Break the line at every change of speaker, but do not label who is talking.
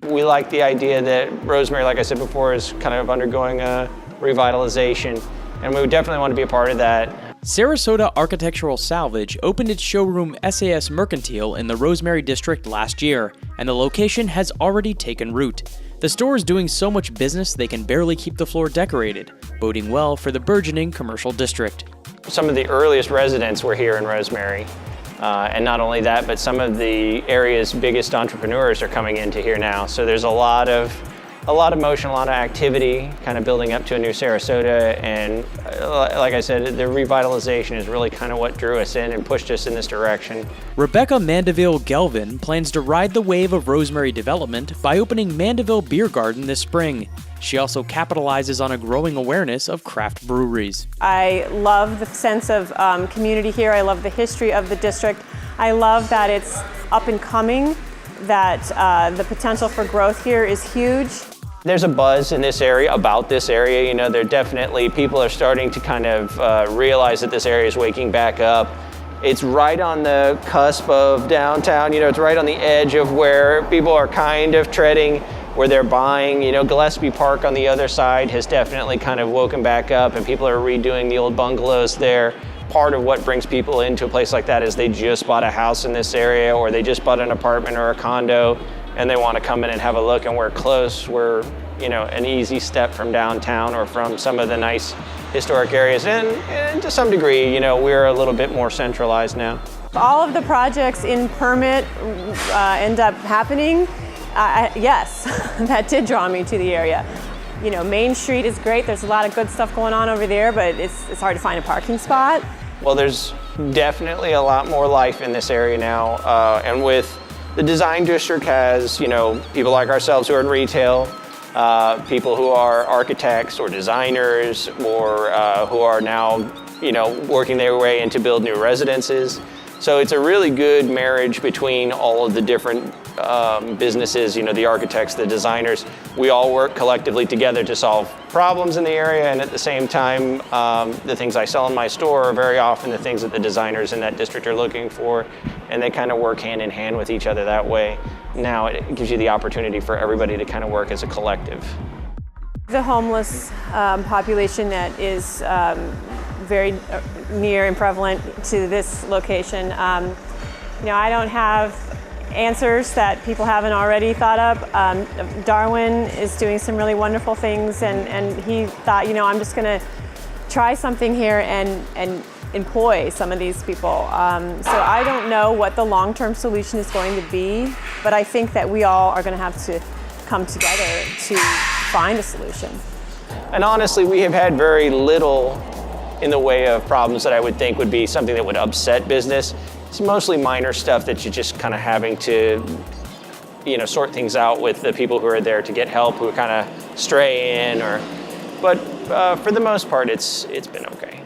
We like the idea that Rosemary, like I said before, is kind of undergoing a revitalization, and we would definitely want to be a part of that.
Sarasota Architectural Salvage opened its showroom SAS Mercantile in the Rosemary District last year, and the location has already taken root. The store is doing so much business they can barely keep the floor decorated, boding well for the burgeoning commercial district.
Some of the earliest residents were here in Rosemary. And not only that, but some of the area's biggest entrepreneurs are coming into here now. So there's a lot of motion, a lot of activity, kind of building up to a new Sarasota. And like I said, the revitalization is really kind of what drew us in and pushed us in this direction.
Rebecca Mandeville-Gelvin plans to ride the wave of Rosemary development by opening Mandeville Beer Garden this spring. She also capitalizes on a growing awareness of craft breweries.
I love the sense of community here. I love the history of the district. I love that it's up and coming, that the potential for growth here is huge.
There's a buzz in this area about this area. You know, people are starting to kind of realize that this area is waking back up. It's right on the cusp of downtown. You know, it's right on the edge of where people are kind of treading, where they're buying. You know, Gillespie Park on the other side has definitely kind of woken back up, and people are redoing the old bungalows there. Part of what brings people into a place like that is they just bought a house in this area, or they just bought an apartment or a condo, and they want to come in and have a look, and we're close. We're, you know, an easy step from downtown or from some of the nice historic areas, and to some degree, you know, we're a little bit more centralized now.
All of the projects in permit end up happening. Yes, that did draw me to the area. You know, Main Street is great. There's a lot of good stuff going on over there, but it's hard to find a parking spot.
Well, there's definitely a lot more life in this area now, and with the design district has, you know, people like ourselves who are in retail, people who are architects or designers, or who are now, you know, working their way in to build new residences. So it's a really good marriage between all of the different businesses, you know, the architects, the designers. We all work collectively together to solve problems in the area, and at the same time, the things I sell in my store are very often the things that the designers in that district are looking for, and they kind of work hand in hand with each other that way. Now it gives you the opportunity for everybody to kind of work as a collective.
The homeless population that is very near and prevalent to this location. You know, I don't have answers that people haven't already thought of. Darwin is doing some really wonderful things, and he thought, you know, I'm just going to try something here and employ some of these people. So I don't know what the long-term solution is going to be, but I think that we all are going to have to come together to find a solution.
And honestly, we have had very little in the way of problems that I would think would be something that would upset business. It's mostly minor stuff that you're just kind of having to, you know, sort things out with the people who are there to get help, who kind of stray in, but for the most part, it's been okay.